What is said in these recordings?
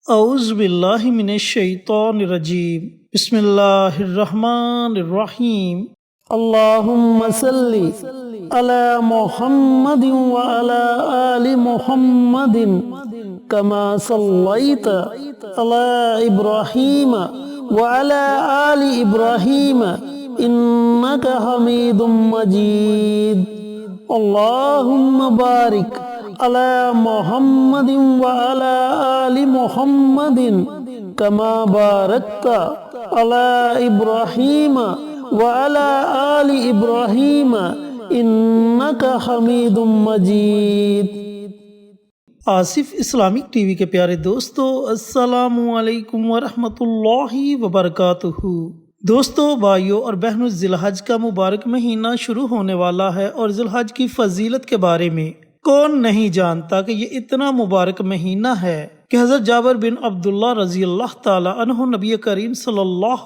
اعوذ باللہ من الشیطان الرجیم بسم اللہ الرحمن الرحیم اللہم صلی علی محمد وعلی آل محمد کما صلیت علی ابراہیم وعلی آل ابراہیم انک حمید مجید اللہم بارک علی محمد وعلی آل محمد کما بارکت علی ابراہیم وعلی آل ابراہیم انک حمید مجید۔ آصف اسلامک ٹی وی کے پیارے دوستو، السلام علیکم ورحمۃ اللہ وبرکاتہ۔ دوستو، بھائیوں اور بہنوں، ذی الحج کا مبارک مہینہ شروع ہونے والا ہے، اور ذی الحج کی فضیلت کے بارے میں کون نہیں جانتا کہ یہ اتنا مبارک مہینہ ہے کہ حضرت جابر بن عبداللہ رضی اللہ تعالی عنہ نبی کریم صلی اللہ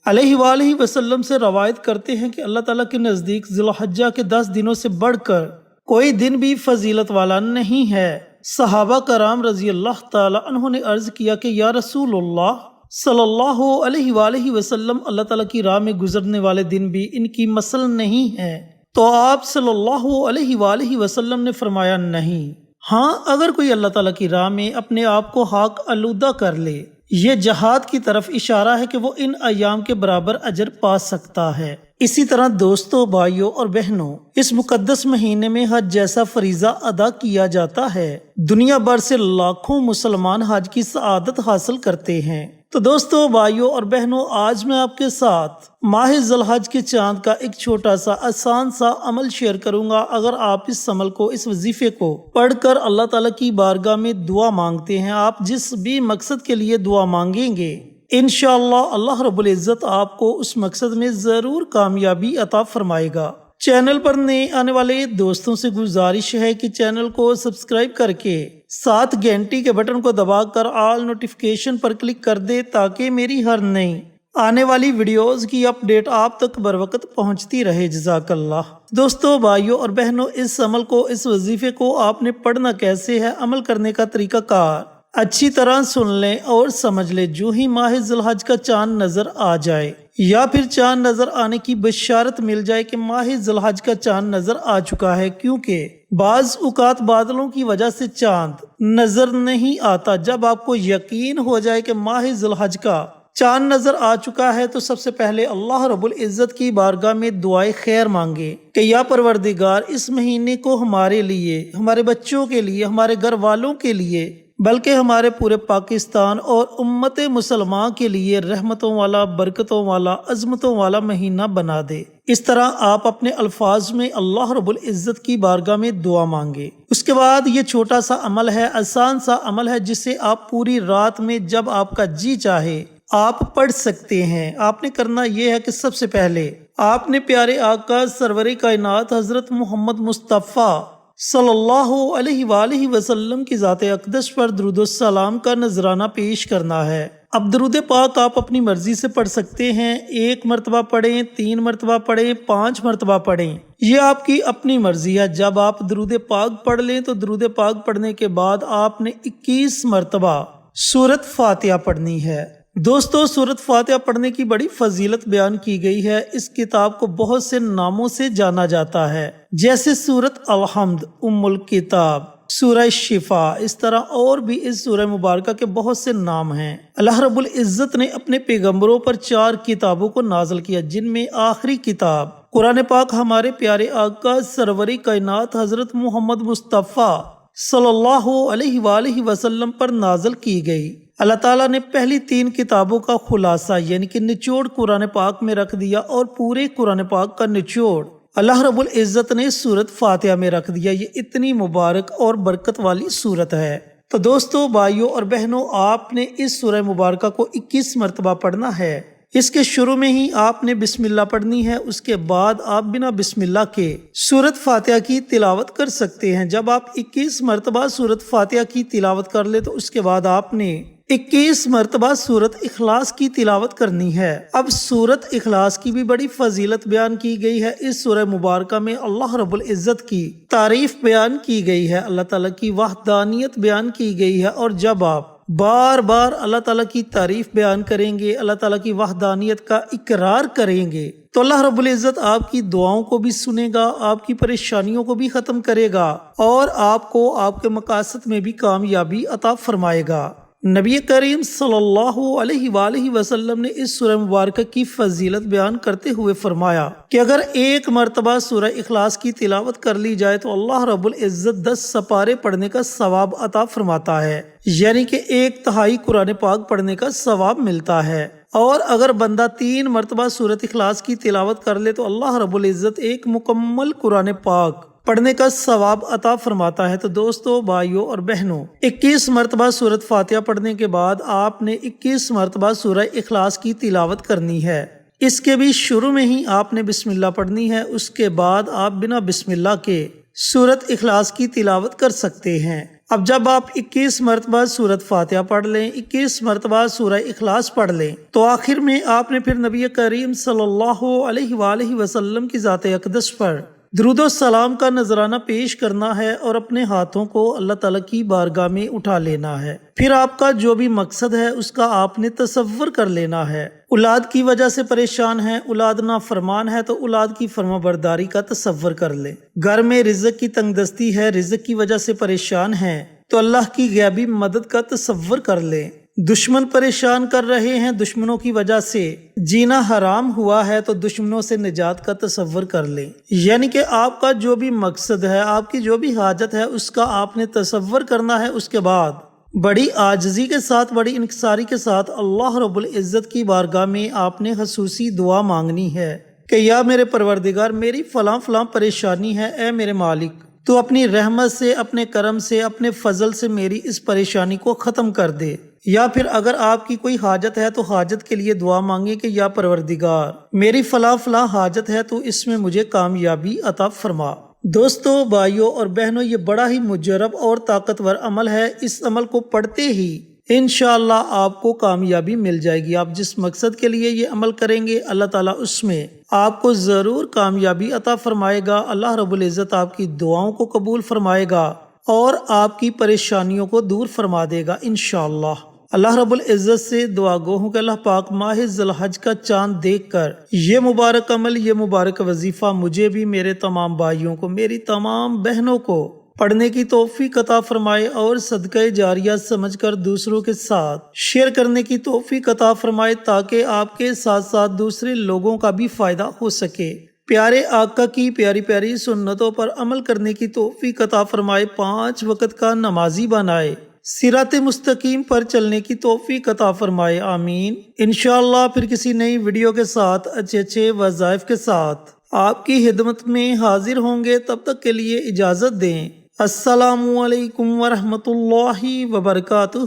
علیہ وآلہ وسلم سے روایت کرتے ہیں کہ اللہ تعالیٰ کے نزدیک ذی الحجہ کے 10 دنوں سے بڑھ کر کوئی دن بھی فضیلت والا نہیں ہے۔ صحابہ کرام رضی اللہ تعالی عنہ نے عرض کیا کہ یا رسول اللہ صلی اللہ علیہ وآلہ وسلم، اللہ تعالیٰ کی راہ میں گزرنے والے دن بھی ان کی مثل نہیں ہے؟ تو آپ صلی اللہ علیہ وآلہ وسلم نے فرمایا نہیں، ہاں اگر کوئی اللہ تعالیٰ کی راہ میں اپنے آپ کو خاک آلودہ کر لے، یہ جہاد کی طرف اشارہ ہے کہ وہ ان ایام کے برابر اجر پا سکتا ہے۔ اسی طرح دوستو، بھائیوں اور بہنوں، اس مقدس مہینے میں حج جیسا فریضہ ادا کیا جاتا ہے۔ دنیا بھر سے لاکھوں مسلمان حج کی سعادت حاصل کرتے ہیں۔ تو دوستو، بھائیوں اور بہنوں، آج میں آپ کے ساتھ ماہ ذی الحج کے چاند کا ایک چھوٹا سا آسان سا عمل شیئر کروں گا۔ اگر آپ اس عمل کو، اس وظیفے کو پڑھ کر اللہ تعالیٰ کی بارگاہ میں دعا مانگتے ہیں، آپ جس بھی مقصد کے لیے دعا مانگیں گے، انشاءاللہ اللہ رب العزت آپ کو اس مقصد میں ضرور کامیابی عطا فرمائے گا۔ چینل پر نئے آنے والے دوستوں سے گزارش ہے کہ چینل کو سبسکرائب کر کے ساتھ گھنٹی کے بٹن کو دبا کر آل نوٹیفیکیشن پر کلک کر دے تاکہ میری ہر نئی آنے والی ویڈیوز کی اپ ڈیٹ آپ تک بر وقت پہنچتی رہے۔ جزاک اللہ۔ دوستو، بھائیوں اور بہنوں، اس عمل کو، اس وظیفے کو آپ نے پڑھنا کیسے ہے، عمل کرنے کا طریقہ کار اچھی طرح سن لیں اور سمجھ لیں۔ جو ہی ماہ ذی الحج کا چاند نظر آ جائے یا پھر چاند نظر آنے کی بشارت مل جائے کہ ماہ ذی الحج کا چاند نظر آ چکا ہے، کیونکہ بعض اوقات بادلوں کی وجہ سے چاند نظر نہیں آتا، جب آپ کو یقین ہو جائے کہ ماہ ذی الحج کا چاند نظر آ چکا ہے تو سب سے پہلے اللہ رب العزت کی بارگاہ میں دعائے خیر مانگے کہ یا پروردگار، اس مہینے کو ہمارے لیے، ہمارے بچوں کے لیے، ہمارے گھر والوں کے لیے، بلکہ ہمارے پورے پاکستان اور امت مسلمان کے لیے رحمتوں والا، برکتوں والا، عظمتوں والا مہینہ بنا دے۔ اس طرح آپ اپنے الفاظ میں اللہ رب العزت کی بارگاہ میں دعا مانگے۔ اس کے بعد یہ چھوٹا سا عمل ہے، آسان سا عمل ہے، جسے آپ پوری رات میں جب آپ کا جی چاہے آپ پڑھ سکتے ہیں۔ آپ نے کرنا یہ ہے کہ سب سے پہلے آپ نے پیارے آقا سرور کائنات حضرت محمد مصطفیٰ صلی اللہ علیہ وآلہ وسلم کی ذات اقدس پر درود السلام کا نذرانہ پیش کرنا ہے۔ اب درود پاک آپ اپنی مرضی سے پڑھ سکتے ہیں، 1 مرتبہ پڑھیں، 3 مرتبہ پڑھیں، 5 مرتبہ پڑھیں، یہ آپ کی اپنی مرضی ہے۔ جب آپ درود پاک پڑھ لیں تو درود پاک پڑھنے کے بعد آپ نے 21 مرتبہ سورۃ فاتحہ پڑھنی ہے۔ دوستو، سورۃ فاتحہ پڑھنے کی بڑی فضیلت بیان کی گئی ہے۔ اس کتاب کو بہت سے ناموں سے جانا جاتا ہے، جیسے سورۃ الحمد، ام الکتاب، سورہ شفا، اس طرح اور بھی اس سورہ مبارکہ کے بہت سے نام ہیں۔ اللہ رب العزت نے اپنے پیغمبروں پر 4 کتابوں کو نازل کیا، جن میں آخری کتاب قرآن پاک ہمارے پیارے آقا سرور کائنات حضرت محمد مصطفیٰ صلی اللہ علیہ وآلہ وسلم پر نازل کی گئی۔ اللہ تعالیٰ نے پہلی 3 کتابوں کا خلاصہ یعنی کہ نچوڑ قرآن پاک میں رکھ دیا، اور پورے قرآن پاک کا نچوڑ اللہ رب العزت نے سورۃ فاتحہ میں رکھ دیا۔ یہ اتنی مبارک اور برکت والی سورت ہے۔ تو دوستو، بھائیوں اور بہنوں، آپ نے اس سورہ مبارکہ کو 21 مرتبہ پڑھنا ہے۔ اس کے شروع میں ہی آپ نے بسم اللہ پڑھنی ہے، اس کے بعد آپ بنا بسم اللہ کے سورۃ فاتحہ کی تلاوت کر سکتے ہیں۔ جب آپ 21 مرتبہ سورۃ فاتحہ کی تلاوت کر لیں تو اس کے بعد آپ نے 21 مرتبہ سورۃ اخلاص کی تلاوت کرنی ہے۔ اب سورۃ اخلاص کی بھی بڑی فضیلت بیان کی گئی ہے۔ اس سورہ مبارکہ میں اللہ رب العزت کی تعریف بیان کی گئی ہے، اللہ تعالیٰ کی وحدانیت بیان کی گئی ہے، اور جب آپ بار بار اللہ تعالیٰ کی تعریف بیان کریں گے، اللہ تعالیٰ کی وحدانیت کا اقرار کریں گے، تو اللہ رب العزت آپ کی دعاؤں کو بھی سنے گا، آپ کی پریشانیوں کو بھی ختم کرے گا اور آپ کو آپ کے مقاصد میں بھی کامیابی عطا فرمائے گا۔ نبی کریم صلی اللہ علیہ وآلہ وسلم نے اس سورہ مبارکہ کی فضیلت بیان کرتے ہوئے فرمایا کہ اگر ایک مرتبہ سورہ اخلاص کی تلاوت کر لی جائے تو اللہ رب العزت 10 سپارے پڑھنے کا ثواب عطا فرماتا ہے، یعنی کہ 1/3 قرآن پاک پڑھنے کا ثواب ملتا ہے۔ اور اگر بندہ 3 مرتبہ سورۃ اخلاص کی تلاوت کر لے تو اللہ رب العزت ایک مکمل قرآن پاک پڑھنے کا ثواب عطا فرماتا ہے۔ تو دوستو، بھائیوں اور بہنوں، 21 مرتبہ سورۃ فاتحہ پڑھنے کے بعد آپ نے 21 مرتبہ سورہ اخلاص کی تلاوت کرنی ہے۔ اس کے بھی شروع میں ہی آپ نے بسم اللہ پڑھنی ہے، اس کے بعد آپ بنا بسم اللہ کے سورۃ اخلاص کی تلاوت کر سکتے ہیں۔ اب جب آپ 21 مرتبہ سورۃ فاتحہ پڑھ لیں، 21 مرتبہ سورہ اخلاص پڑھ لیں، تو آخر میں آپ نے پھر نبی کریم صلی اللہ علیہ وآلہ وسلم کی ذات اقدس پر درود و سلام کا نذرانہ پیش کرنا ہے اور اپنے ہاتھوں کو اللہ تعالیٰ کی بارگاہ میں اٹھا لینا ہے۔ پھر آپ کا جو بھی مقصد ہے اس کا آپ نے تصور کر لینا ہے۔ اولاد کی وجہ سے پریشان ہے، اولاد نافرمان ہے، تو اولاد کی فرما برداری کا تصور کر لیں۔ گھر میں رزق کی تنگ دستی ہے، رزق کی وجہ سے پریشان ہے، تو اللہ کی غیبی مدد کا تصور کر لیں۔ دشمن پریشان کر رہے ہیں، دشمنوں کی وجہ سے جینا حرام ہوا ہے، تو دشمنوں سے نجات کا تصور کر لیں۔ یعنی کہ آپ کا جو بھی مقصد ہے، آپ کی جو بھی حاجت ہے، اس کا آپ نے تصور کرنا ہے۔ اس کے بعد بڑی عاجزی کے ساتھ، بڑی انکساری کے ساتھ اللہ رب العزت کی بارگاہ میں آپ نے خصوصی دعا مانگنی ہے کہ یا میرے پروردگار، میری فلاں فلاں پریشانی ہے، اے میرے مالک، تو اپنی رحمت سے، اپنے کرم سے، اپنے فضل سے میری اس پریشانی کو ختم کر دے۔ یا پھر اگر آپ کی کوئی حاجت ہے تو حاجت کے لیے دعا مانگے کہ یا پروردگار، میری فلاں فلاں حاجت ہے تو اس میں مجھے کامیابی عطا فرما۔ دوستو، بھائیوں اور بہنوں، یہ بڑا ہی مجرب اور طاقتور عمل ہے۔ اس عمل کو پڑھتے ہی انشاءاللہ آپ کو کامیابی مل جائے گی۔ آپ جس مقصد کے لیے یہ عمل کریں گے، اللہ تعالیٰ اس میں آپ کو ضرور کامیابی عطا فرمائے گا۔ اللہ رب العزت آپ کی دعاؤں کو قبول فرمائے گا اور آپ کی پریشانیوں کو دور فرما دے گا انشاءاللہ۔ اللہ رب العزت سے دعا گو ہوں کہ اللہ پاک ماہ ذی الحج کا چاند دیکھ کر یہ مبارک عمل، یہ مبارک وظیفہ مجھے بھی، میرے تمام بھائیوں کو، میری تمام بہنوں کو پڑھنے کی توفیق عطا فرمائے اور صدقہ جاریہ سمجھ کر دوسروں کے ساتھ شیئر کرنے کی توفیق عطا فرمائے، تاکہ آپ کے ساتھ ساتھ دوسرے لوگوں کا بھی فائدہ ہو سکے۔ پیارے آقا کی پیاری پیاری سنتوں پر عمل کرنے کی توفیق عطا فرمائے، 5 وقت کا نمازی بنائے، صراط مستقیم پر چلنے کی توفیق عطا فرمائے، آمین۔ انشاءاللہ پھر کسی نئی ویڈیو کے ساتھ، اچھے وظائف کے ساتھ آپ کی خدمت میں حاضر ہوں گے۔ تب تک کے لیے اجازت دیں۔ السلام علیکم ورحمۃ اللہ وبرکاتہ۔